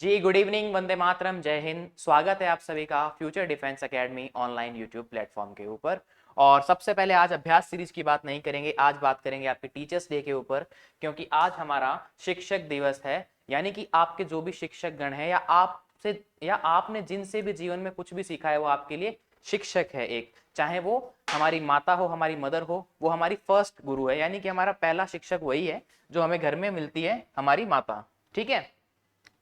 जी good evening, Vande Mataram, जय हिंद। स्वागत है आप सभी का future defence academy online YouTube platform के ऊपर। और सबसे पहले आज अभ्यास सीरीज की बात नहीं करेंगे, आज बात करेंगे आपके टीचर्स डे के ऊपर, क्योंकि आज हमारा शिक्षक दिवस है। यानी कि आपके जो भी शिक्षक गण है या आपने जिनसे भी जीवन में कुछ भी सीखा है वो आपके लिए शिक्षक है एक। चाहे वो हमारी माता हो, हमारी मदर हो, वो हमारी फर्स्ट गुरु है। यानी कि हमारा पहला शिक्षक वही है जो हमें घर में मिलती है, हमारी माता। ठीक है,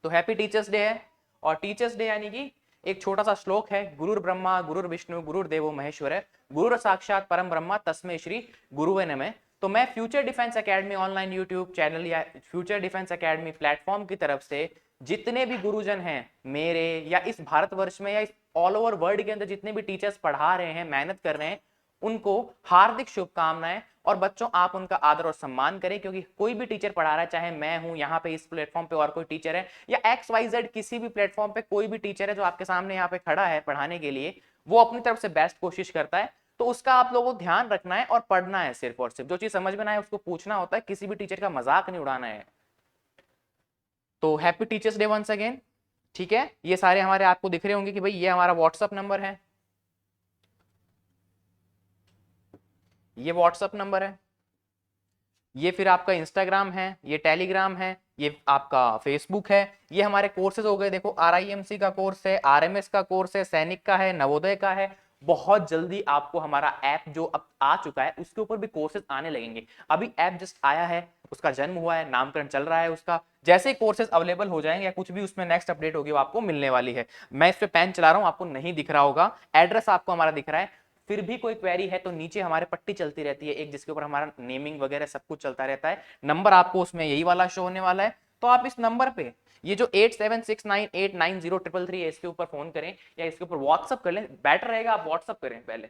तो हैप्पी टीचर्स डे है। और टीचर्स डे यानी कि एक छोटा सा श्लोक है, गुरुर ब्रह्मा गुरुर विष्णु गुरुर देवो महेश्वर है, गुरुर साक्षात परम ब्रह्मा तस्मै श्री गुरुवे नमः। तो मैं future defence academy online YouTube channel या फ्यूचर डिफेंस एकेडमी प्लेटफॉर्म की तरफ से जितने भी गुरुजन हैं मेरे, या इस भारतवर्ष में या इस ऑल ओवर वर्ल्ड के अंदर जितने भी टीचर्स पढ़ा रहे हैं, मेहनत कर रहे हैं, उनको हार्दिक शुभकामनाएं। और बच्चों, आप उनका आदर और सम्मान करें, क्योंकि कोई भी टीचर पढ़ा रहा है, चाहे मैं हूं यहाँ पे इस प्लेटफॉर्म पे और कोई टीचर है, या XYZ किसी भी प्लेटफॉर्म पे कोई भी टीचर है जो आपके सामने यहाँ पे खड़ा है पढ़ाने के लिए, वो अपनी तरफ से बेस्ट कोशिश करता है। तो उसका आप लोगों को ध्यान रखना है और पढ़ना है सिर्फ और सिर्फ। जो चीज समझ में ना आए उसको पूछना होता है, किसी भी टीचर का मजाक नहीं उड़ाना है। तो happy teachers day once again. ठीक है, ये सारे हमारे आपको दिख रहे होंगे कि भाई ये हमारा व्हाट्सअप नंबर है, ये व्हाट्सअप नंबर है, ये फिर आपका इंस्टाग्राम है, ये टेलीग्राम है, ये आपका फेसबुक है। ये हमारे कोर्सेज हो गए, देखो RIMC का कोर्स है, RMS का कोर्स है, सैनिक का है, नवोदय का है। बहुत जल्दी आपको हमारा ऐप जो अब आ चुका है उसके ऊपर भी कोर्सेज आने लगेंगे। अभी ऐप जस्ट आया है, उसका जन्म हुआ है, नामकरण चल रहा है उसका। जैसे ही कोर्सेज अवेलेबल हो जाएंगे या कुछ भी उसमें नेक्स्ट अपडेट होगी वो आपको मिलने वाली है। मैं इस पे पेन चला रहा हूँ, आपको नहीं दिख रहा होगा, एड्रेस आपको हमारा दिख रहा है। फिर भी कोई क्वेरी है तो नीचे हमारे पट्टी चलती रहती है एक, जिसके ऊपर हमारा नेमिंग वगैरह सब कुछ चलता रहता है। नंबर आपको उसमें यही वाला शो होने वाला है। तो आप इस नंबर पे, ये जो 8769890333 है, इसके ऊपर फोन करें या इसके ऊपर व्हाट्सअप कर लें। बेटर रहेगा आप व्हाट्सअप करें पहले,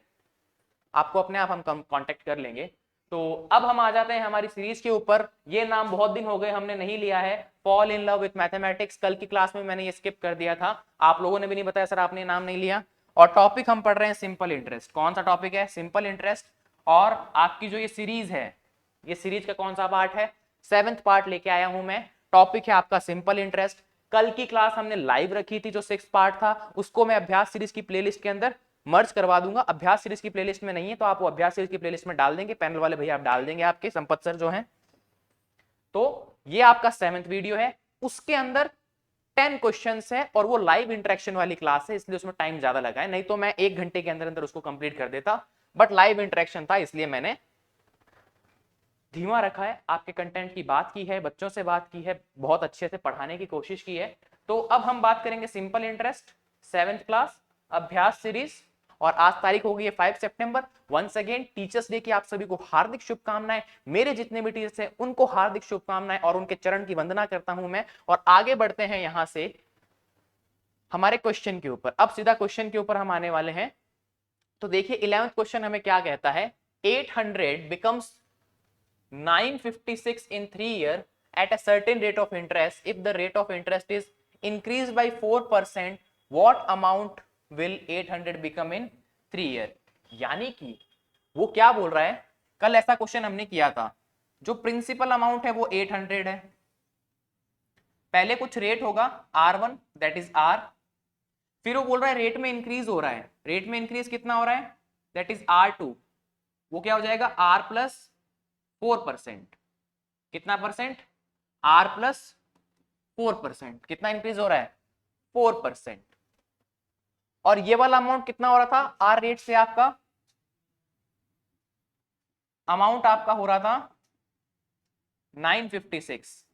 आपको अपने आप हम कांटेक्ट कर लेंगे। तो अब हम आ जाते हैं हमारी सीरीज के ऊपर। ये नाम बहुत दिन हो गए हमने नहीं लिया है, fall in love with mathematics. कल की क्लास में मैंने ये स्किप कर दिया था, आप लोगों ने भी नहीं बताया सर आपने नाम नहीं लिया। और टॉपिक हम पढ़ रहे हैं सिंपल इंटरेस्ट। कौन सा टॉपिक है? Simple interest. और आपकी जो ये सीरीज है, ये सीरीज का कौन सा पार्ट है? 7th पार्ट लेके आया हूं मैं। टॉपिक है आपका सिंपल इंटरेस्ट। कल की क्लास हमने लाइव रखी थी, जो 6th पार्ट था उसको मैं अभ्यास सीरीज की प्लेलिस्ट के अंदर मर्ज करवा दूंगा। अभ्यास सीरीज की प्लेलिस्ट में नहीं है तो आप वो अभ्यास सीरीज की प्लेलिस्ट में डाल देंगे, पैनल वाले भैया आप डाल देंगे, आपके संपत सर जो हैं। तो ये आपका 7th वीडियो है, उसके अंदर 10 क्वेश्चंस है और वो लाइव इंटरेक्शन वाली क्लास है, इसलिए उसमें टाइम ज्यादा लगा है। नहीं तो मैं 1 घंटे के अंदर अंदर उसको कंप्लीट कर देता, बट लाइव इंटरेक्शन था इसलिए मैंने धीमा रखा है। आपके कंटेंट की बात की है, बच्चों से बात की है, बहुत अच्छे से पढ़ाने की कोशिश की है। तो अब हम बात करेंगे सिंपल इंटरेस्ट 7th क्लास अभ्यास सीरीज। और आज तारीख हो गई है 5 सितंबर। वंस अगेन टीचर्स डे की आप सभी को हार्दिक शुभकामनाएं। मेरे जितने भी टीचर्स हैं उनको हार्दिक शुभकामनाएं और उनके चरण की वंदना करता हूं मैं। और आगे बढ़ते हैं यहां से हमारे क्वेश्चन के ऊपर। अब सीधा क्वेश्चन के ऊपर हम आने वाले हैं। तो देखिए 11th क्वेश्चन हमें क्या कहता है, 800 becomes 956 in 3 years at a certain rate of interest. If the rate of interest is increased by 4%, what amount will 800 become in 3 years? यानी कि वो क्या बोल रहा है, कल ऐसा क्वेश्चन हमने किया था, जो प्रिंसिपल अमाउंट है वो 800 है, पहले कुछ रेट होगा R1 दैट इज R, फिर वो बोल रहा है रेट में इंक्रीज हो रहा है, रेट में इंक्रीज कितना हो रहा है, दैट इज R2, वो क्या हो जाएगा R प्लस 4%। कितना परसेंट? R plus 4%। कितना इंक्रीज हो रहा है? 4%। और ये वाला अमाउंट कितना हो रहा था? R रेट से आपका अमाउंट आपका हो रहा था 956।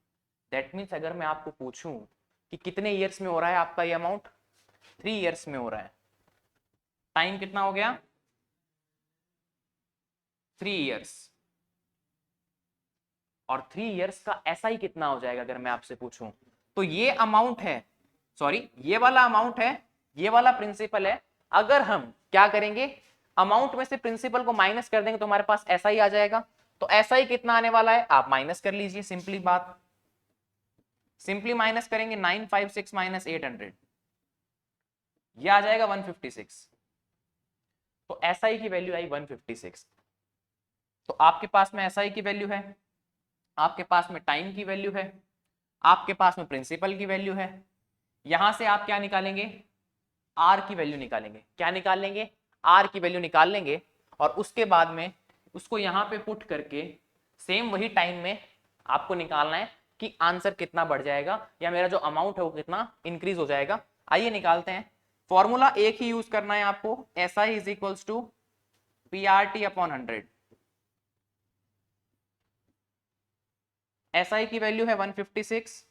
दैट मीन्स अगर मैं आपको पूछूं कि कितने ईयर्स में हो रहा है आपका ये अमाउंट, 3 ईयर्स में हो रहा है। टाइम कितना हो गया? 3 ईयर्स। और 3 ईयर्स का ऐसा ही कितना हो जाएगा अगर मैं आपसे पूछूं? तो ये अमाउंट है, सॉरी ये वाला अमाउंट है, ये वाला प्रिंसिपल है। अगर हम क्या करेंगे, अमाउंट में से प्रिंसिपल को माइनस कर देंगे तो हमारे पास ऐसा ही आ जाएगा। तो ऐसा ही कितना आने वाला है आप माइनस कर लीजिए, सिंपली बात, सिंपली माइनस करेंगे 956 माइनस 800, ये आ जाएगा 156। तो SI की वैल्यू आई 156। तो आपके पास में SI की वैल्यू है, आपके पास में टाइम की वैल्यू है, आपके पास में प्रिंसिपल की वैल्यू है। यहां से आप क्या निकालेंगे, आर की वैल्यू निकालेंगे। क्या निकाल लेंगे, आर की वैल्यू निकाल लेंगे और उसके बाद में उसको यहां पे पुट करके सेम वही टाइम में आपको निकालना है कि आंसर कितना बढ़ जाएगा या मेरा जो अमाउंट है वो कितना इंक्रीज हो जाएगा। आइए निकालते हैं। फॉर्मूला एक ही यूज करना है आपको, S I is equals to P R T upon 100। S I की वैल्यू है 156,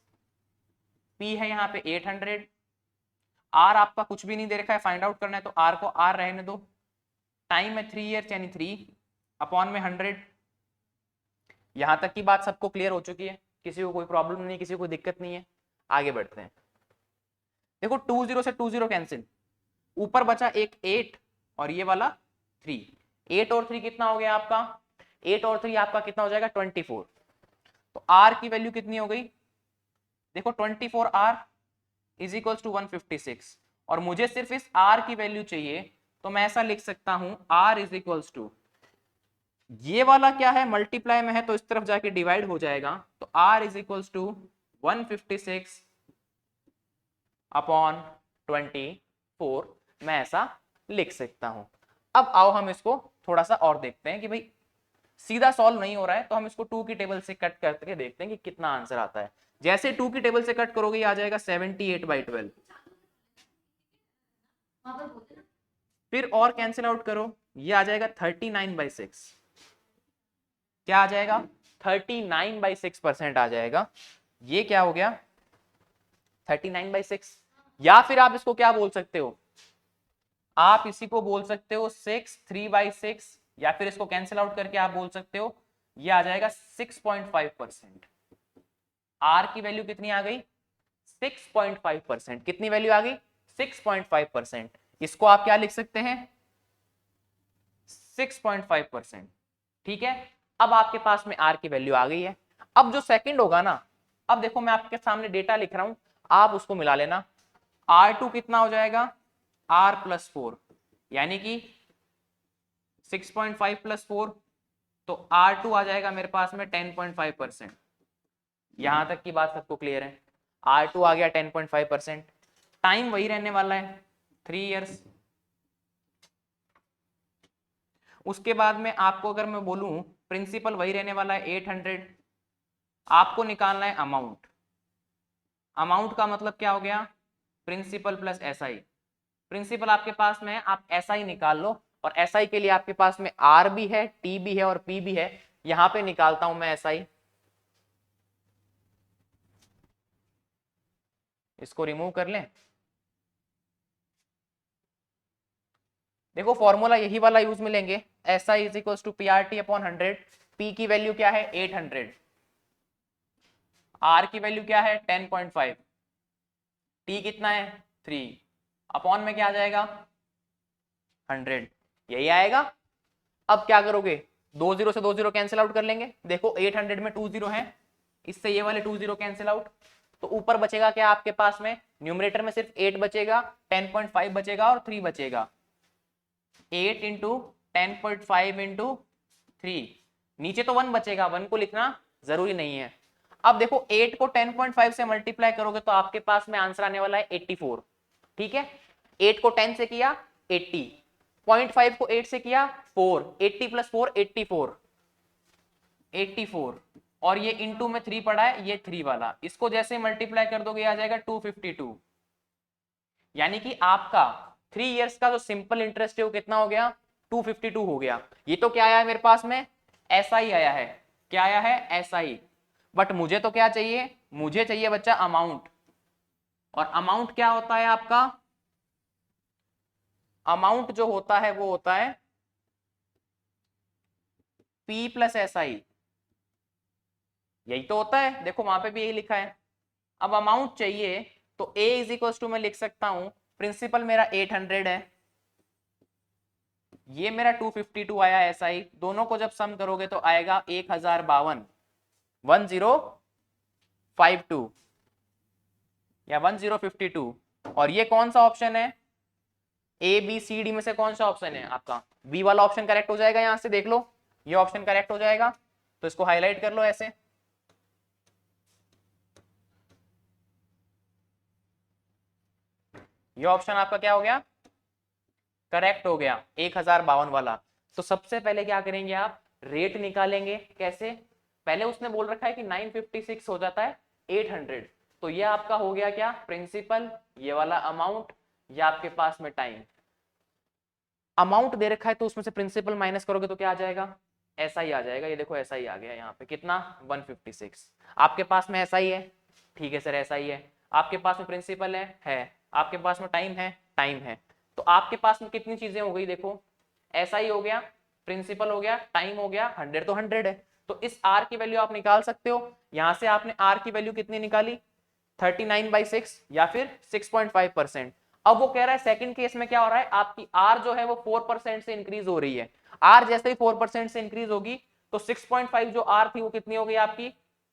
पी है यहाँ पे 800, आर आपका कुछ भी नहीं दे रखा है, फाइंड आउट करना है तो आर को आर रहने दो। टाइम है 3 ईयर यानी 3 अपॉन में 100। यहां तक की बात सबको क्लियर हो चुकी है, किसी को कोई प्रॉब्लम नहीं, किसी को कोई दिक्कत नहीं है। आगे बढ़ते हैं। देखो 20 से 20 कैंसिल, ऊपर बचा एक 8 और ये वाला 3। 8 और 3 कितना हो गया आपका, 8 और 3 आपका कितना हो जाएगा 24। तो आर की वैल्यू कितनी हो गई, देखो 24 आर इज इक्वल टू 156 और मुझे सिर्फ इस आर की वैल्यू चाहिए, तो मैं ऐसा लिख सकता हूं आर इज इक्वल टू, ये वाला क्या है मल्टीप्लाई में है तो इस तरफ जाके डिवाइड हो जाएगा, तो R is equal to 156 upon 24, मैं ऐसा लिख सकता हूं। अब आओ हम इसको थोड़ा सा और देखते हैं कि भाई सीधा सॉल्व नहीं हो रहा है तो हम इसको 2 की टेबल से कट करके देखते हैं कि कितना आंसर आता है। जैसे 2 की टेबल से कट करोगे ये आ जाएगा 78/12। फिर और कैंसिल आउट करो, ये आ जाएगा 39/6। क्या आ जाएगा 39/6% आ जाएगा। ये क्या हो गया 39/6। या फिर आप इसको क्या बोल सकते हो, आप इसी को बोल सकते हो 3/6 या फिर इसको कैंसिल आउट करके आप बोल सकते हो ये आ जाएगा 6.5%। आर की वैल्यू कितनी आ गई 6.5%। कितनी वैल्यू आ गई 6.5%। इसको आप क्या लिख सकते हैं 6.5%। ठीक है, अब आपके पास में आर की वैल्यू आ गई है। अब जो सेकंड होगा ना, अब देखो मैं आपके सामने डेटा लिख रहा हूं, आप उसको मिला लेना। R2 कितना हो जाएगा R+4 यानी कि 6.5 + 4, तो R2 आ जाएगा मेरे पास में 10.5%। यहां तक की बात सबको क्लियर है, R2 आ गया 10.5%। टाइम वही रहने वाला है 3 इयर्स। उसके बाद में आपको अगर मैं बोलूं प्रिंसिपल वही रहने वाला है 800। आपको निकालना है अमाउंट। अमाउंट का मतलब क्या हो गया प्रिंसिपल प्लस एसआई। प्रिंसिपल आपके पास में है, आप एसआई निकाल लो और एसआई के लिए आपके पास में आर भी है, टी भी है और पी भी है। यहां पे निकालता हूं मैं एसआई, इसको रिमूव कर लें। देखो फॉर्मूला यही वाला यूज में लेंगे, S I is equal to P R T upon 100। P की वैल्यू क्या है 800, आर की वैल्यू क्या है 10.5, टी कितना है 3, अपॉन में क्या आ जाएगा 100, यही आएगा। अब क्या करोगे 20 से 20 कैंसिल आउट कर लेंगे। देखो 800 में 20 है, इससे ये वाले 20 कैंसिल आउट, तो ऊपर बचेगा क्या आपके पास में, न्यूमरेटर में सिर्फ 8 बचेगा, 10.5 बचेगा और 3 बचेगा। 8 इंटू 10.5 इंटू 3, नीचे तो 1 बचेगा, 1 को लिखना जरूरी नहीं है। अब देखो 8 को 10.5 से मल्टीप्लाई करोगे तो आपके पास में आंसर आने वाला है 84। ठीक है, 8 को 10 से किया 80, 0.5 को 8 से किया 4, 80 + 4 84, 84 और ये इंटू में 3 पड़ा है, ये 3 वाला, इसको जैसे मल्टीप्लाई कर दोगे आ जाएगा 252। यानी कि आपका 3 इयर्स का जो सिंपल इंटरेस्ट है वो कितना हो गया 252 हो गया। ये तो क्या आया है मेरे पास में एसआई आया है, क्या आया है एसआई। बट मुझे तो क्या चाहिए, मुझे चाहिए बच्चा अमाउंट। और अमाउंट क्या होता है आपका, अमाउंट जो होता है वो होता है P + SI, यही तो होता है, देखो वहां पे भी यही लिखा है। अब अमाउंट चाहिए तो A इज इक्वल टू मैं लिख सकता हूं, प्रिंसिपल मेरा 800 है, ये मेरा 252 आया SI, दोनों को जब सम करोगे तो आएगा 1052, 1052 या 1052। और ये कौन सा ऑप्शन है, ए बी सी डी में से कौन सा ऑप्शन है आपका, बी वाला ऑप्शन करेक्ट हो जाएगा। यहां से देख लो ये ऑप्शन करेक्ट हो जाएगा, तो इसको हाईलाइट कर लो ऐसे। ये ऑप्शन आपका क्या हो गया, करेक्ट हो गया, 1052 वाला। तो सबसे पहले क्या करेंगे आप, रेट निकालेंगे। कैसे, पहले उसने बोल रखा है कि 956 हो जाता है 800, तो ये आपका हो गया क्या, प्रिंसिपल, ये वाला अमाउंट, ये आपके पास में टाइम। अमाउंट दे रखा है तो उसमें से प्रिंसिपल माइनस करोगे तो क्या आ जाएगा, ऐसा ही आ जाएगा। ये देखो ऐसा ही आ गया यहाँ पे, कितना 156। आपके पास में ऐसा ही है, ठीक है सर ऐसा ही है। आपके पास में प्रिंसिपल है। आपके पास में टाइम है, टाइम है। तो आपके पास में कितनी चीजें हो गई, देखो ऐसा ही हो गया, प्रिंसिपल हो गया, टाइम हो गया, 100 तो 100 है। तो इस आर की वैल्यू आप निकाल सकते हो। यहां से आपने आर की वैल्यू कितनी निकाली, 39/6 या फिर 6.5%। अब वो कह रहा है सेकंड केस में क्या हो रहा है, आपकी आर जो है वो 4% से इंक्रीज हो रही है। आर जैसे ही 4% से इंक्रीज होगी तो 6.5 जो आर थी वो कितनी हो गई आपकी,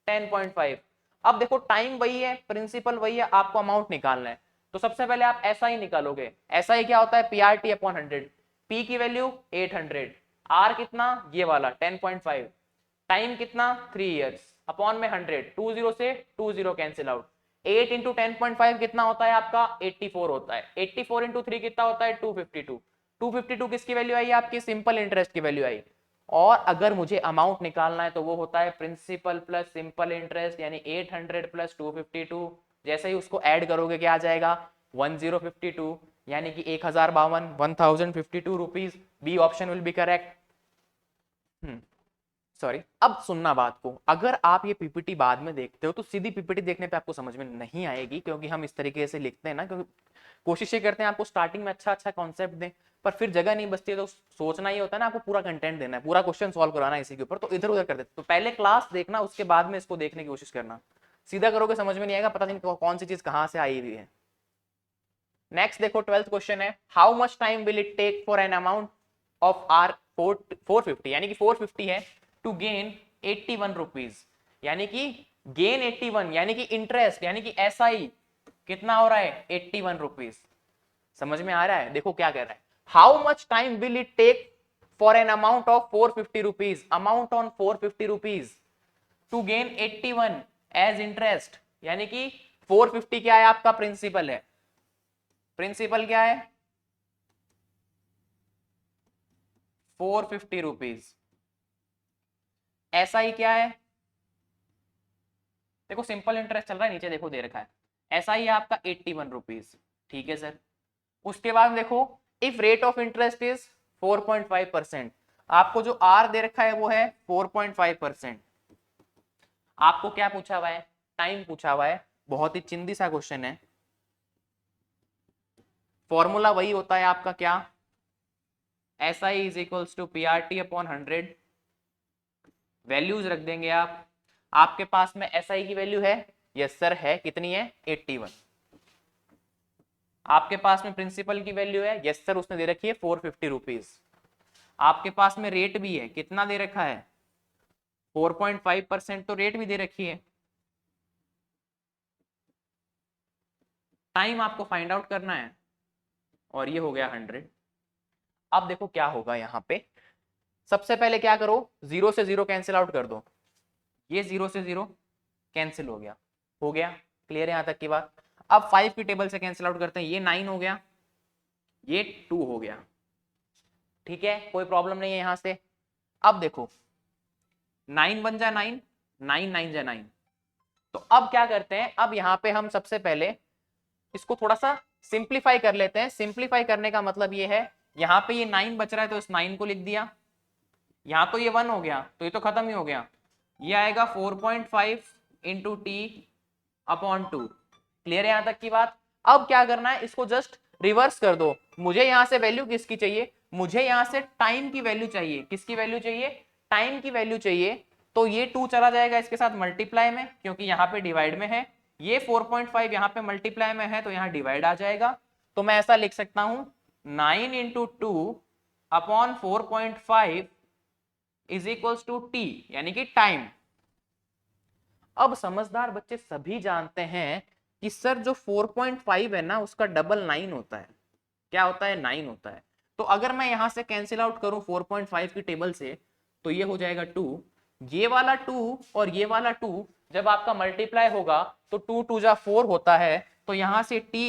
10.5। अब देखो टाइम वही है, प्रिंसिपल वही है, आपको अमाउंट निकालना है। तो सबसे पहले आप ऐसा ही निकालोगे। ऐसा ही क्या होता है, पीआरटी अपॉन 100। पी की वैल्यू 800, आर कितना, ये वाला 10.5, टाइम कितना 3 इयर्स, अपॉन में 100, 20 से 20 कैंसिल आउट। 8 इंटू 10.5 कितना होता है आपका, 84 होता है। 84 इंटू 3 कितना होता है, 252। 252 किसकी वैल्यू आई, आपकी सिंपल इंटरेस्ट की वैल्यू आई। और अगर मुझे अमाउंट निकालना है तो वो होता है प्रिंसिपल प्लस सिंपल इंटरेस्ट, यानी 800 प्लस 252। जैसे ही उसको ऐड करोगे क्या आ जाएगा, 1052, यानी कि 1052, 1052 rupees. B option will be correct. Sorry, अब सुनना बात को, अगर आप ये पीपीटी बाद में देखते हो तो सीधी पीपीटी देखने पे आपको समझ में नहीं आएगी, क्योंकि हम इस तरीके से लिखते हैं ना, क्योंकि कोशिश ये करते हैं आपको स्टार्टिंग में अच्छा अच्छा कॉन्सेप्ट दें, पर फिर जगह नहीं बचती है। तो सोचना ही होता है ना, आपको पूरा कंटेंट देना है, पूरा क्वेश्चन सॉल्व कराना है इसी के ऊपर, तो इधर उधर कर देते। तो पहले क्लास देखना, उसके बाद में इसको देखने की कोशिश करना। सीधा करोगे समझ में नहीं आएगा, पता नहीं कौन सी चीज कहां से आई हुई है। नेक्स्ट देखो 12th क्वेश्चन है, how much time will it take for an amount of R 450, यानी कि 450 है, टू गेन 81 रुपीज, यानी कि गेन 81 यानी कि इंटरेस्ट, यानी कि एसआई कितना हो रहा है 81 रुपीज। समझ में आ रहा है, देखो क्या कह रहा है, how much time will it take for an amount of 450 rupees, amount on 450 rupees to gain 81 as interest, यानी कि 450 क्या है आपका प्रिंसिपल है, प्रिंसिपल क्या है 450 रुपीज, ऐसा ही क्या है, देखो सिंपल इंटरेस्ट चल रहा है, नीचे देखो दे रखा है, ऐसा ही है आपका 81 रुपीज। ठीक है सर, उसके बाद देखो if rate of interest is 4.5%, आपको जो आर दे रखा है वो है 4.5%। आपको क्या पूछा हुआ है, टाइम पूछा हुआ है, बहुत ही चिंदी सा क्वेश्चन है। फॉर्मूला वही होता है आपका क्या, S I is equals to P R T upon 100। वैल्यूज रख देंगे आप, आपके पास में एस आई की वैल्यू है, यस सर है, कितनी है 81। आपके पास में प्रिंसिपल की वैल्यू है, यस सर उसने दे रखी है 450 रुपीज। आपके पास में रेट भी है, कितना दे रखा है 4.5%, तो रेट भी दे रखी है। टाइम आपको फाइंड आउट करना है, और ये हो गया 100। अब देखो क्या होगा यहाँ पे, सबसे पहले क्या करो, 0 से 0 कैंसिल आउट कर दो, ये 0 से 0 कैंसिल हो गया, हो गया क्लियर है यहां तक की बात। अब 5 की टेबल से कैंसिल आउट करते हैं, ये 9 हो गया, ये 2 हो गया। ठीक है, कोई प्रॉब्लम नहीं है यहां से। अब देखो 9 बन जा 9, 9 9 जा 9। तो अब क्या करते हैं, अब यहाँ पे हम सबसे पहले इसको थोड़ा सा सिंप्लीफाई कर लेते हैं। सिंप्लीफाई करने का मतलब ये है, यहाँ पे ये 9 बच रहा है तो इस 9 को लिख दिया, यहाँ तो ये 1 हो गया तो ये तो खत्म ही हो गया, ये आएगा 4.5 इंटू टी अपॉन 2। क्लियर है यहां तक की बात। अब क्या करना है, इसको जस्ट रिवर्स कर दो। मुझे यहां से वैल्यू किसकी चाहिए, मुझे यहां से टाइम की वैल्यू चाहिए, किसकी वैल्यू चाहिए, टाइम की वैल्यू चाहिए। तो ये 2 चला जाएगा इसके साथ मल्टीप्लाई में, क्योंकि यहाँ पे डिवाइड में है, ये 4.5 यहाँ पे मल्टीप्लाई में है तो यहाँ डिवाइड आ जाएगा। तो मैं ऐसा लिख सकता हूं 9 into 2 upon 4.5 is equals to T, यानी कि टाइम। अब समझदार बच्चे सभी जानते हैं कि सर जो 4.5 है ना उसका डबल 9 होता है, क्या होता है 9 होता है। तो अगर मैं यहां से कैंसिल आउट करूं 4.5 की टेबल से, तो ये हो जाएगा 2, ये वाला 2 और ये वाला 2 जब आपका मल्टीप्लाई होगा तो 2 2 जा 4 होता है, तो यहां से t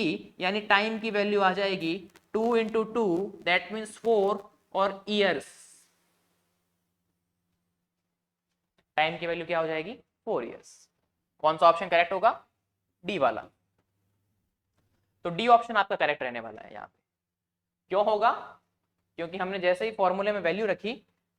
यानी टाइम की वैल्यू आ जाएगी 2 इंटू टू, दैट मीन्स 4, और ईयर्स, टाइम की वैल्यू क्या हो जाएगी 4 ईयर्स। कौन सा ऑप्शन करेक्ट होगा, डी वाला। तो डी ऑप्शन आपका करेक्ट रहने वाला है यहाँ पे। क्यों होगा, क्योंकि हमने जैसे ही फॉर्मूले में वैल्यू रखी,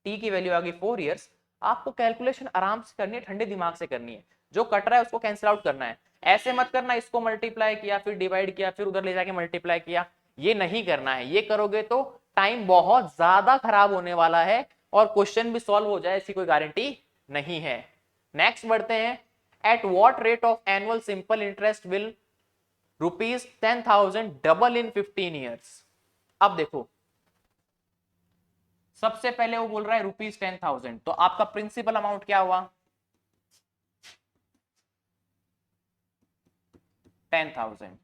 टी की वैल्यू आ गई 4 ईयर्स। आपको कैलकुलेशन आराम से करनी है, ठंडे दिमाग से करनी है, जो कट रहा है उसको कैंसिल आउट करना है। ऐसे मत करना इसको मल्टीप्लाई किया फिर डिवाइड किया फिर उधर ले जाके मल्टीप्लाई किया, ये नहीं करना है। ये करोगे तो टाइम बहुत ज्यादा खराब होने वाला है और क्वेश्चन भी सॉल्व हो जाए इसकी कोई गारंटी नहीं है। नेक्स्ट बढ़ते हैं, at what rate of annual simple interest will ₹10,000 double in 15 years. अब देखो, सबसे पहले वो बोल रहा है ₹10,000, तो आपका प्रिंसिपल अमाउंट क्या हुआ 10,000।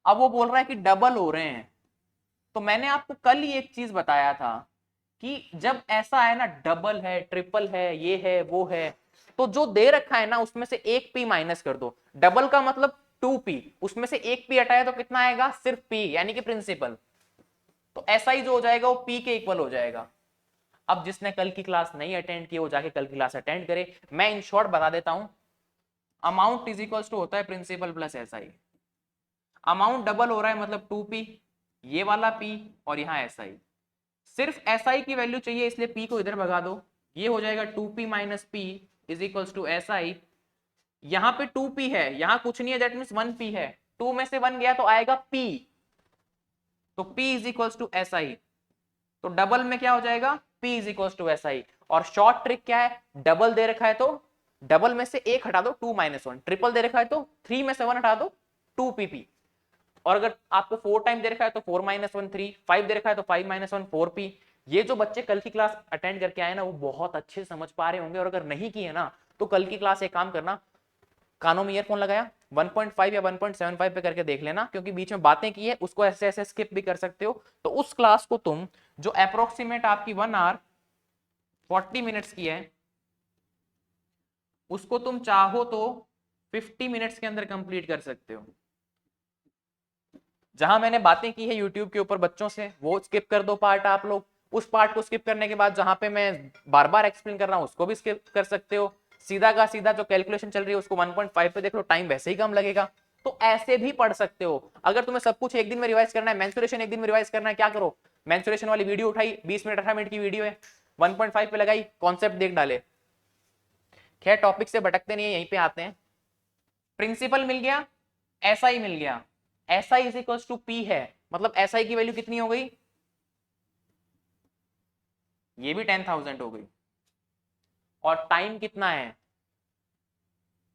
अब वो बोल रहा है कि डबल हो रहे हैं, तो मैंने आपको कल ही एक चीज बताया था कि जब ऐसा है ना, डबल है, ट्रिपल है, ये है वो है, तो जो दे रखा है ना उसमें से एक पी माइनस कर दो। डबल का मतलब 2p, उसमें से एक पी हटाया तो कितना आएगा, सिर्फ p, यानी कि प्रिंसिपल। तो ऐसा ही जो हो जाएगा वो p के इक्वल हो जाएगा। अब जिसने कल की क्लास नहीं अटेंड की वो जाके कल की क्लास अटेंड करे। मैं इन शॉर्ट बता देता हूं, अमाउंट इज इक्वल्स टू होता है principal plus SI. Amount double हो रहा है मतलब 2p, ये वाला p और यहाँ एसआई। सिर्फ एसआई की वैल्यू चाहिए इसलिए p को इधर भगा दो, ये हो जाएगा 2p minus p is equals to SI. यहाँ पे 2p है, यहाँ कुछ नहीं है, दैट मीन्स 1p है, 2 में से 1 गया तो आएगा p, तो p is equals to SI. तो डबल में क्या हो जाएगा, p is equals to SI. और शॉर्ट ट्रिक क्या है, डबल दे रखा है तो डबल में से एक हटा दो 2 माइनस 1, ट्रिपल दे रखा है तो 3 में से 1 हटा दो 2pp, और अगर आपको 4 टाइम दे रखा है तो 4 माइनस 1 3, 5 दे रखा है तो 5 माइनस 1 4p। ये जो बच्चे कल की क्लास अटेंड करके आए ना वो बहुत अच्छे से समझ पा रहे होंगे, और अगर नहीं किए ना तो कल की क्लास एक काम करना, कानों में ईयरफोन लगाया 1.5 या 1.75 पे करके देख लेना, क्योंकि बीच में बातें की है उसको ऐसे ऐसे स्किप भी कर सकते हो। तो उस क्लास को तुम जो अप्रोक्सीमेट आपकी 1 आवर 40 मिनट्स की है उसको तुम चाहो तो 50 मिनट्स के अंदर कंप्लीट कर सकते हो। जहां मैंने बातें की है यूट्यूब के ऊपर बच्चों से वो स्किप कर दो पार्ट आप लोग, उस पार्ट को स्किप करने के बाद जहां पे मैं बार बार एक्सप्लेन कर रहा हूं उसको भी स्किप कर सकते हो। सीधा का सीधा जो कैलकुलेशन चल रही है उसको 1.5 पे देख लो, टाइम वैसे ही कम लगेगा। तो ऐसे भी पढ़ सकते हो। अगर तुम्हें सब कुछ एक दिन में रिवाइज करना है, मेंसुरेशन एक दिन में रिवाइज करना है, क्या करो, मेंसुरेशन वाली वीडियो उठाई, 20 मिनट 18 मिनट की वीडियो है, 1.5 पे लगाई, कॉन्सेप्ट देख डाले। खैर टॉपिक से भटकते नहीं है, यहीं पे आते हैं। प्रिंसिपल मिल गया, एसआई मिल गया, SI is equals to P है, मतलब एसआई की वैल्यू कितनी हो गई, ये भी 10,000 हो गई, और टाइम कितना है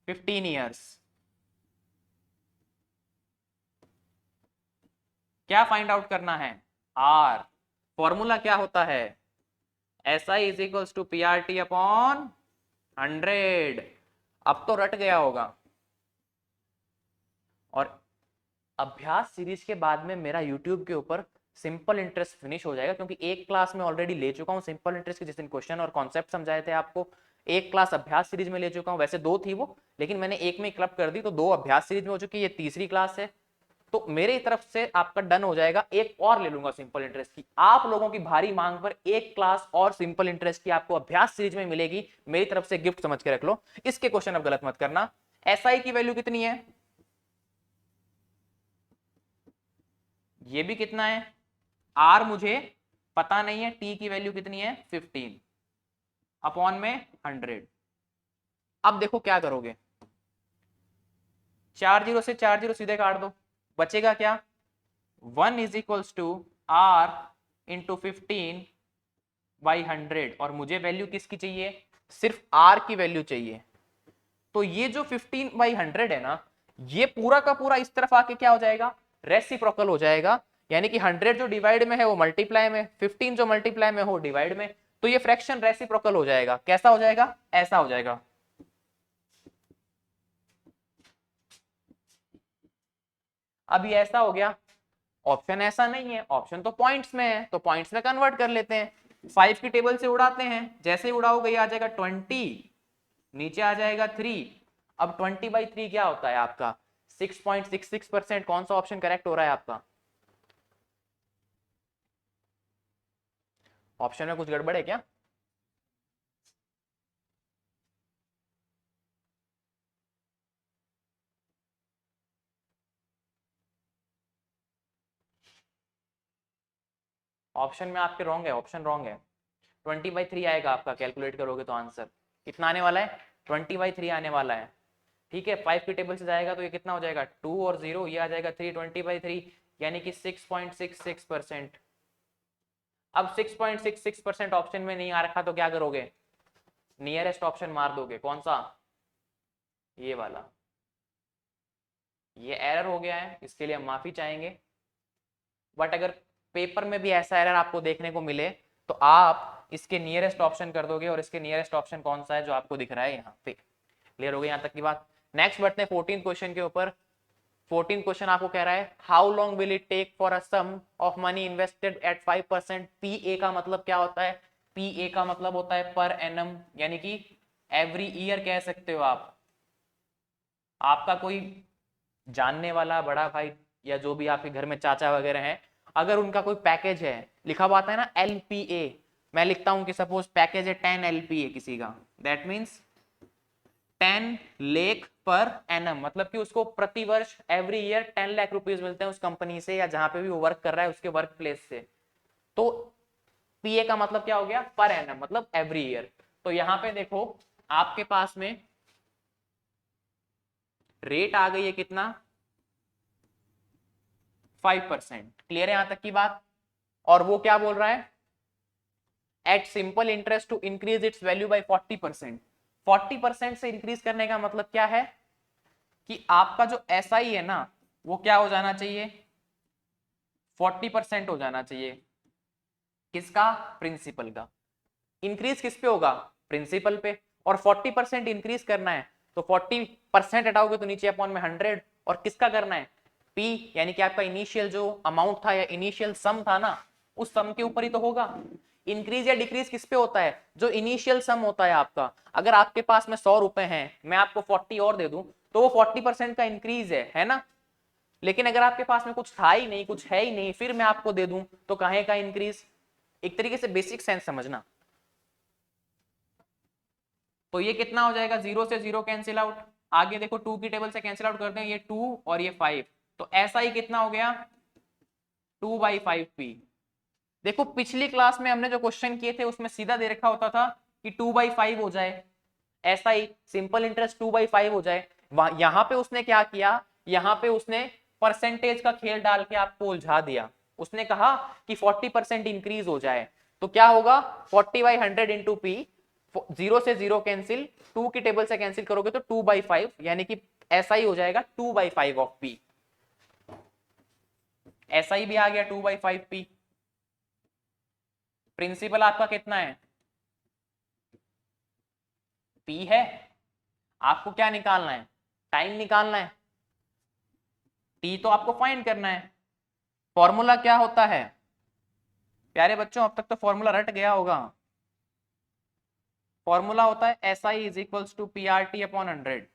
15 ईयर्स। क्या फाइंड आउट करना है, आर। फॉर्मूला क्या होता है, S I is equals to P R T upon 100। अब तो रट गया होगा। और अभ्यास सीरीज के बाद में मेरा यूट्यूब के ऊपर सिंपल इंटरेस्ट फिनिश हो जाएगा, क्योंकि एक क्लास में ऑलरेडी ले चुका हूं सिंपल इंटरेस्ट के, जिस दिन क्वेश्चन और कॉन्सेप्ट समझाए थे आपको। एक क्लास अभ्यास सीरीज में ले चुका हूं, वैसे 2 थी वो, लेकिन मैंने एक में क्लब कर दी, तो 2 अभ्यास सीरीज में हो चुकी है, ये तीसरी क्लास है। तो मेरी तरफ से आपका डन हो जाएगा, एक और ले लूंगा सिंपल इंटरेस्ट की। आप लोगों की भारी मांग पर एक क्लास और सिंपल इंटरेस्ट की आपको अभ्यास सीरीज में मिलेगी, मेरी तरफ से गिफ्ट समझ के रख लो। इसके क्वेश्चन अब गलत मत करना। एसआई की वैल्यू कितनी है, ये भी कितना है, आर मुझे पता नहीं है, टी की वैल्यू कितनी है 15 अपॉन में 100। अब देखो क्या करोगे, 4 जीरो से 4 जीरो सीधे काट दो, बचेगा क्या, 1 is equals to R into 15 by 100, और मुझे वैल्यू किसकी चाहिए, सिर्फ आर की वैल्यू चाहिए। तो ये जो 15 बाई 100 है ना, ये पूरा का पूरा इस तरफ आके क्या हो जाएगा, रेसिप्रोकल हो जाएगा, यानी कि 100 जो डिवाइड में है वो मल्टीप्लाई में, 15 जो मल्टीप्लाई में हो डिवाइड में, तो ये फ्रैक्शन रेसिप्रोकल हो जाएगा। कैसा हो जाएगा, ऐसा हो जाएगा। अभी ऐसा हो गया, ऑप्शन ऐसा नहीं है, ऑप्शन तो पॉइंट्स में है, तो पॉइंट्स में कन्वर्ट कर लेते हैं। 5 की टेबल से उड़ाते हैं, जैसे ही उड़ाओगे आ जाएगा 20, नीचे आ जाएगा 3। अब 20/3 क्या होता है आपका, 6.66%। कौन सा ऑप्शन करेक्ट हो रहा है आपका? ऑप्शन में कुछ गड़बड़ है क्या? ऑप्शन में आपके रॉन्ग है, ऑप्शन रॉन्ग है। 20/3 आएगा आपका, कैलकुलेट करोगे तो आंसर कितना आने वाला है? 20/3 आने वाला है। ठीक है, 5 की टेबल से जाएगा तो ये कितना हो जाएगा? 2 और 0, ये आ जाएगा 3, 20/3 यानी कि 6.66%। अब 6.66% ऑप्शन में नहीं आ रखा तो क्या करोगे? नियरेस्ट ऑप्शन मार दोगे। कौन सा? ये वाला। ये एरर हो गया है, इसके लिए हम माफी चाहेंगे। बट अगर पेपर में भी ऐसा एरर आपको देखने को मिले तो आप इसके नियरेस्ट ऑप्शन कर दोगे, और इसके नियरेस्ट ऑप्शन कौन सा है जो आपको दिख रहा है यहाँ पे। क्लियर हो गई यहाँ तक की बात? नेक्स्ट बढ़ते हैं 14 क्वेश्चन के ऊपर। 14 क्वेश्चन आपको कह रहा है how long will it take for a sum of money invested at 5%। P A का मतलब क्या होता है? पी ए का मतलब होता है पर एनम, यानी कि एवरी ईयर कह सकते हो आप। आपका कोई जानने वाला बड़ा भाई या जो भी आपके घर में चाचा वगैरह हैं, अगर उनका कोई पैकेज है, लिखा हुआ आता है ना एलपीए, मैं लिखता हूं कि सपोज पैकेज है 10 एलपीए किसी का, that means 10 lakh per annum, मतलब कि उसको प्रति वर्ष एवरी ईयर 10 लाख रुपीज मिलते हैं उस कंपनी से या जहां पे भी वो वर्क कर रहा है उसके वर्क प्लेस से। तो पीए का मतलब क्या हो गया? पर एनम, मतलब एवरी ईयर। तो यहां पे देखो आपके पास में रेट आ गई है कितना? 5%। क्लियर है यहां तक की बात? और वो क्या बोल रहा है? At simple interest to increase its value by 40%। 40% से इंक्रीज करने का मतलब क्या है कि आपका जो एसआई है ना वो क्या हो जाना चाहिए? 40% हो जाना चाहिए। किसका? प्रिंसिपल का। इंक्रीज किस पे होगा? प्रिंसिपल पे। और 40% इंक्रीज करना है तो 40% हटाओगे तो नीचे अपॉन में 100। और किसका करना है? पी, यानी कि आपका इनिशियल जो अमाउंट था या इनिशियल सम था ना, उस सम के ऊपर ही तो होगा। इंक्रीज या डिक्रीज किस पे होता है? जो इनिशियल सम होता है आपका। अगर आपके पास में 100 रुपए हैं, मैं आपको 40 और दे दूं तो वो 40% का इंक्रीज है ना। लेकिन अगर आपके पास में कुछ था ही नहीं, कुछ है ही नहीं, फिर मैं आपको दे दूं तो काहे का इंक्रीज? एक तरीके से बेसिक सेंस समझना। तो ये कितना हो जाएगा? 0 से 0 कैंसिल आउट। आगे देखो 2 की टेबल से कैंसिल आउट करते हैं, ये 2 और ये 5, तो ऐसा ही कितना हो गया? 2/5p। देखो पिछली क्लास में हमने जो क्वेश्चन किए थे उसमें सीधा दे रखा होता था कि 2/5 हो जाए, ऐसा ही सिंपल इंटरेस्ट 2/5 हो जाए। यहां पे उसने क्या किया? यहां पे उसने परसेंटेज का खेल डाल के आपको उलझा दिया। उसने कहा कि 40% इंक्रीज हो जाए तो क्या होगा? 40/100 इंटू पी। 0 से 0 कैंसिल, 2 की टेबल से कैंसिल करोगे तो 2/5, यानी कि ऐसा ही हो जाएगा 2/5 ऑफ पी। ऐसा ही भी आ गया 2/5p। प्रिंसिपल आपका कितना है? p है। आपको क्या निकालना है? टाइम निकालना है। t तो आपको फाइंड करना है। फॉर्मूला क्या होता है प्यारे बच्चों? अब तक तो फॉर्मूला रट गया होगा। फॉर्मूला होता है S I is equals to P R T upon 100।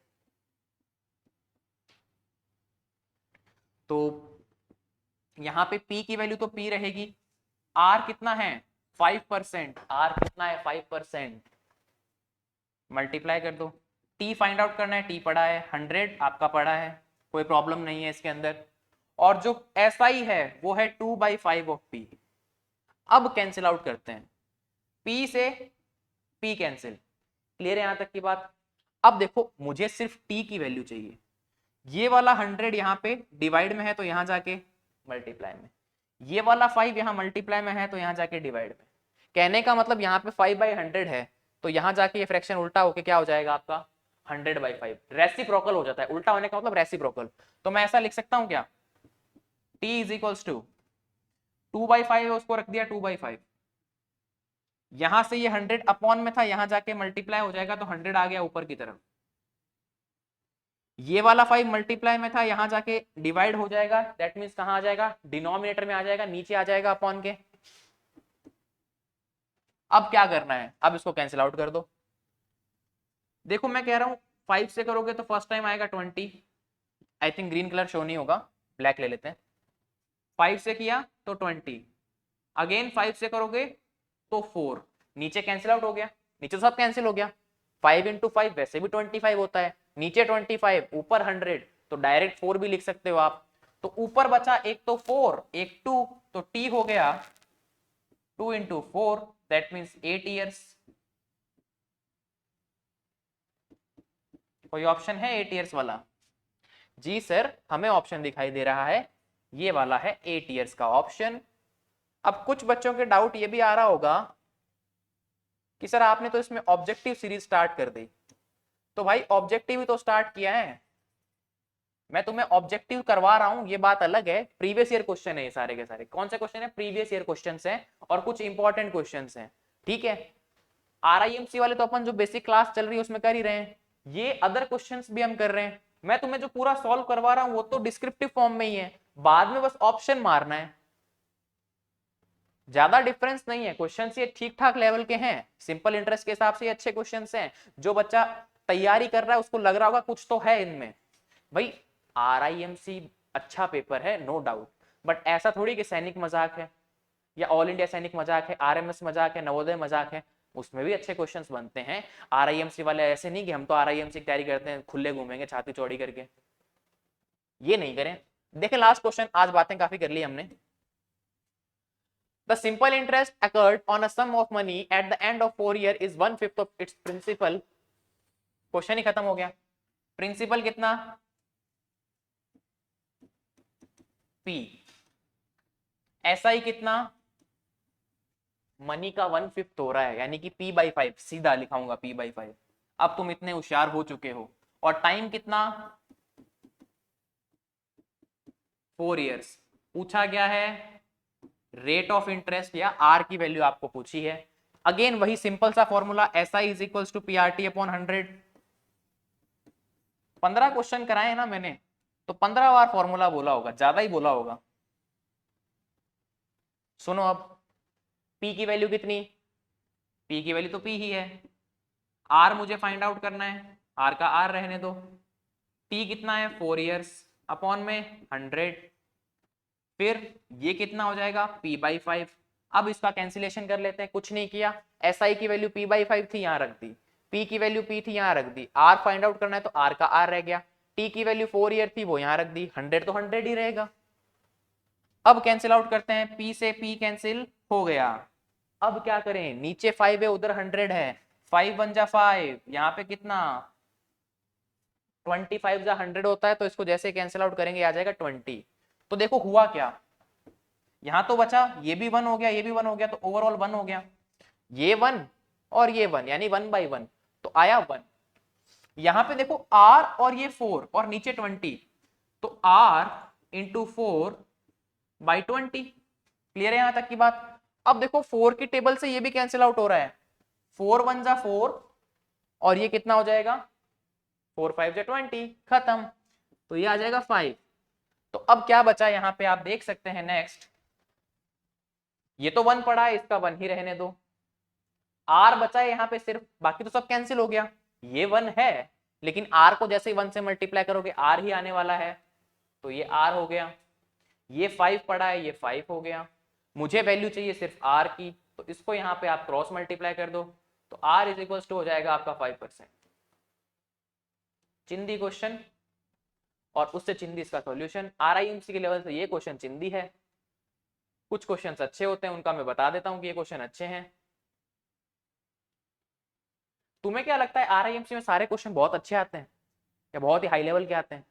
तो यहां पे p की वैल्यू तो p रहेगी। r कितना है? 5%। r कितना है? 5%। मल्टीप्लाई कर दो। t फाइंड आउट करना है, t पड़ा है, 100 आपका पड़ा है, कोई प्रॉब्लम नहीं है इसके अंदर। और जो SI है वो है 2/5 ऑफ p। अब कैंसिल आउट करते हैं, p से p कैंसिल। क्लियर है यहां तक की बात? अब देखो मुझे सिर्फ t की वैल्यू चाहिए। ये वाला 100 यहाँ पे डिवाइड में है तो यहाँ जाके मल्टीप्लाई में, ये वाला 5 यहाँ मल्टीप्लाई में है तो यहाँ जाके डिवाइड में। कहने का मतलब यहाँ पे 5/100 है तो यहाँ जाके ये फ्रैक्शन उल्टा होके क्या हो जाएगा आपका? 100/5। रेसिप्रोकल हो जाता है। उल्टा होने का मतलब रेसिप्रोकल। तो मैं ऐसा लिख सकता हूँ क्या? t इज इक्वल्स टू 2/5 है, उसको रख दिया 2/5। यहां से ये 100 अपॉन में था, यहां जाके मल्टीप्लाई हो जाएगा तो 100 आ गया ऊपर की तरफ। ये वाला 5 मल्टीप्लाई में था, यहां जाके डिवाइड हो जाएगा, दैट मींस कहां आ जाएगा? डिनोमिनेटर में आ जाएगा, नीचे आ जाएगा अपॉन के। अब क्या करना है? अब इसको कैंसिल आउट कर दो। देखो मैं कह रहा हूं 5 से करोगे तो फर्स्ट टाइम आएगा 20, I think green colour show नहीं होगा, ब्लैक ले लेते हैं। 5 से किया तो 20, अगेन 5 से करोगे तो 4, नीचे कैंसिल आउट हो गया, नीचे तो सब कैंसिल हो गया। 5 इंटू 5 वैसे भी 25 होता है, नीचे 25 ऊपर 100, तो डायरेक्ट 4 भी लिख सकते हो आप। तो ऊपर बचा एक तो 4 एक 2, तो टी हो गया 2 इंटू 4, दैट मीन्स 8 ईयर्स। कोई ऑप्शन है 8 ईयर्स वाला? जी सर, हमें ऑप्शन दिखाई दे रहा है, ये वाला है 8 ईयर्स का ऑप्शन। अब कुछ बच्चों के डाउट ये भी आ रहा होगा कि सर आपने तो इसमें ऑब्जेक्टिव सीरीज स्टार्ट कर दी। तो भाई ऑब्जेक्टिव ही तो स्टार्ट किया है, मैं तुम्हें ऑब्जेक्टिव करवा रहा हूं, ये बात अलग है। प्रीवियस ईयर क्वेश्चन है ये सारे के सारे। कौन से क्वेश्चन है? प्रीवियस ईयर क्वेश्चन हैं और कुछ इंपॉर्टेंट क्वेश्चन हैं, ठीक है। आरआईएमसी वाले तो अपन जो बेसिक क्लास चल रही है उसमें कर ही रहे हैं, ये अदर क्वेश्चंस भी हम कर रहे हैं। मैं तुम्हें जो पूरा सॉल्व करवा रहा हूं वो तो डिस्क्रिप्टिव फॉर्म में ही है, बाद में बस ऑप्शन मारना है, ज्यादा डिफरेंस नहीं है। क्वेश्चंस ये ठीक ठाक लेवल के हैं, सिंपल इंटरेस्ट के हिसाब से अच्छे क्वेश्चंस हैं। जो बच्चा तैयारी कर रहा है उसको लग रहा होगा कुछ तो है इनमें। भाई आरआईएमसी अच्छा पेपर है नो डाउट, बट ऐसा थोड़ी कि सैनिक मजाक है या ऑल इंडिया सैनिक मजाक है, आरएमएस मजाक है, नवोदय मजाक है, उसमें भी अच्छे क्वेश्चंस बनते हैं। आरआईएमसी वाले ऐसे नहीं कि हम तो आरआईएमसी की तैयारी करते हैं खुले घूमेंगे छाती चौड़ी करके, ये नहीं करें। देखें लास्ट क्वेश्चन, आज बातें काफी कर ली हमने। The simple interest accrued on a sum of money at the end of 4 years is 1/5 of its principal। Question ही खत्म हो गया। प्रिंसिपल कितना? P। SI कितना? मनी का 1/5 हो रहा है, यानी कि P/5, सीधा लिखाऊंगा P/5। अब तुम इतने होशियार हो चुके हो। और टाइम कितना? 4 years। पूछा गया है रेट ऑफ इंटरेस्ट या आर की वैल्यू आपको पूछी है। अगेन वही सिंपल सा formula, SI is equals to PRT upon 100। 15 question कराए ना मैंने, तो 15 बार फॉर्मूला बोला होगा, ज्यादा ही बोला होगा। सुनो अब, P की वैल्यू कितनी? P की वैल्यू तो P ही है। R मुझे फाइंड आउट करना है, R का R रहने दो। T कितना है? 4 years अपॉन में 100, फिर ये कितना हो जाएगा? P/5। अब इसका कैंसिलेशन कर लेते हैं, कुछ नहीं किया। SI की वैल्यू P/5 थी, यहां रख दी। P की वैल्यू P थी, यहां रख दी। R फाइंड आउट करना है तो R का R रह गया। T की वैल्यू 4 ईयर थी, वो यहां रख दी। 100 तो 100 ही रहेगा। अब कैंसिल आउट करते हैं, P से P कैंसिल हो गया। अब क्या करें, नीचे 5 है उधर 100 है, 5 1 जा 5, यहाँ पे कितना 25 जा 100 होता है, तो इसको जैसे कैंसिल आउट करेंगे आ जाएगा 20। तो देखो हुआ क्या, यहां तो बचा ये भी 1 हो गया, ये भी 1 हो गया, तो ओवरऑल 1 हो गया। ये 1 और ये 1, यानी 1/1, तो आया 1। यहां पे देखो R और ये 4 और नीचे 20, तो R इंटू 4/20। क्लियर है यहां तक की बात? अब देखो 4 की टेबल से ये भी कैंसिल आउट हो रहा है, 4 1 जा 4 और ये कितना हो जाएगा? 4 5 जा 20, खत्म। तो ये आ जाएगा 5। तो अब क्या बचा यहां पे आप देख सकते हैं, नेक्स्ट ये तो 1 पड़ा है, इसका 1 ही रहने दो। R बचा है यहाँ पे सिर्फ, बाकी तो सब कैंसिल हो गया। ये 1 है, लेकिन R को जैसे ही 1 से मल्टीप्लाई करोगे R ही आने वाला है, तो ये R हो गया। ये 5 पड़ा है, ये 5 हो गया। मुझे वैल्यू चाहिए सिर्फ R की, तो इसको यहाँ पे आप क्रॉस मल्टीप्लाई कर दो, तो R इज इक्वल टू हो जाएगा आपका 5%। चिंदी क्वेश्चन, और उससे चिंदी इसका सॉल्यूशन। आरआईएमसी के लेवल से ये क्वेश्चन चिंदी है। कुछ क्वेश्चंस अच्छे होते हैं, उनका मैं बता देता हूं कि ये क्वेश्चन अच्छे हैं। तुम्हें क्या लगता है आरआईएमसी में सारे क्वेश्चन बहुत अच्छे आते हैं या बहुत ही हाई लेवल के आते हैं?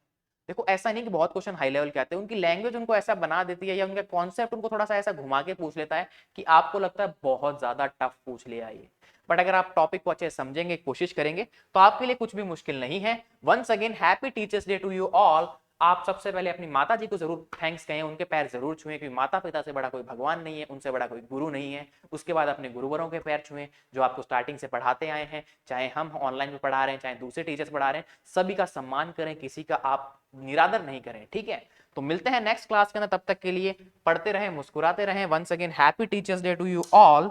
देखो ऐसा नहीं कि बहुत क्वेश्चन हाई लेवल के आते हैं, उनकी लैंग्वेज उनको ऐसा बना देती है या उनका कॉन्सेप्ट उनको थोड़ा सा ऐसा घुमा के पूछ लेता है कि आपको लगता है बहुत ज्यादा टफ पूछ लिया ये। बट अगर आप टॉपिक को अच्छे समझेंगे, कोशिश करेंगे, तो आपके लिए कुछ भी मुश्किल नहीं है। Once again happy teachers day to you all. आप सबसे पहले अपनी माता जी को जरूर थैंक्स कहें, उनके पैर जरूर छुएं, क्योंकि माता पिता से बड़ा कोई भगवान नहीं है, उनसे बड़ा कोई गुरु नहीं है। उसके बाद अपने गुरुवरों के पैर छुएं जो आपको स्टार्टिंग से पढ़ाते आए हैं, चाहे हम ऑनलाइन में पढ़ा रहे हैं, चाहे दूसरे टीचर्स पढ़ा रहे हैं, सभी का सम्मान करें, किसी का आप निरादर नहीं करें, ठीक है। तो मिलते हैं नेक्स्ट क्लास के अंदर, तब तक के लिए पढ़ते रहें, मुस्कुराते रहें। Once again happy teachers day to you all.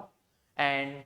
And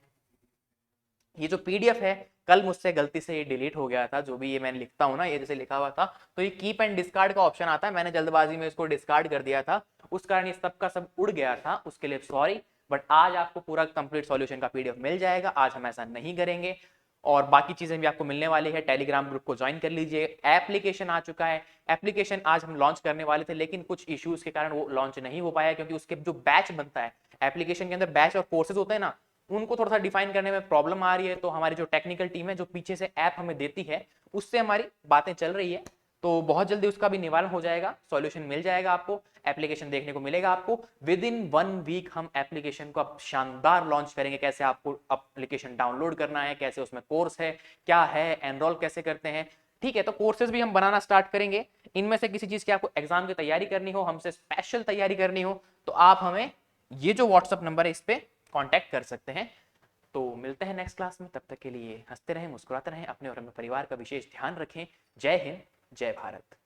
ये जो पीडीएफ है कल मुझसे गलती से ये डिलीट हो गया था, जो भी ये मैंने लिखता हूँ ना, ये जैसे लिखा हुआ था, तो ये कीप एंड डिस्कार्ड का ऑप्शन आता है, मैंने जल्दबाजी में इसको डिस्कार्ड कर दिया था, उस कारण ये सब का सब उड़ गया था, उसके लिए सॉरी। बट आज आपको पूरा कंप्लीट सॉल्यूशन का पीडीएफ मिल जाएगा, आज हम ऐसा नहीं करेंगे। और बाकी चीजें भी आपको मिलने वाली है, टेलीग्राम ग्रुप को ज्वाइन कर लीजिए। एप्लीकेशन आ चुका है, एप्लीकेशन आज हम लॉन्च करने वाले थे, लेकिन कुछ इश्यूज के कारण वो लॉन्च नहीं हो पाया, क्योंकि उसके जो बैच बनता है, एप्लीकेशन के अंदर बैच और कोर्सेज होते हैं ना, उनको थोड़ा सा डिफाइन करने में प्रॉब्लम आ रही है। तो हमारी जो टेक्निकल टीम है, जो पीछे से ऐप हमें देती है, उससे हमारी बातें चल रही है, तो बहुत जल्दी उसका भी निवारण हो जाएगा, सॉल्यूशन मिल जाएगा आपको, एप्लीकेशन देखने को मिलेगा आपको। विद इन 1 वीक हम एप्लीकेशन को अब शानदार लॉन्च करेंगे, कैसे आपको एप्लीकेशन डाउनलोड करना है, कैसे उसमें कोर्स है, क्या है, एनरोल कैसे करते हैं। ठीक है, तो कोर्सेज भी हम बनाना स्टार्ट करेंगे। इनमें से किसी चीज की आपको एग्जाम की तैयारी करनी हो, हमसे स्पेशल तैयारी करनी हो, तो आप हमें ये जो व्हाट्सअप नंबर है, इस पे कांटेक्ट कर सकते हैं। तो मिलते हैं नेक्स्ट क्लास में, तब तक के लिए हंसते रहें, मुस्कुराते रहें, अपने और अपने परिवार का विशेष ध्यान रखें। जय हिंद, जय भारत।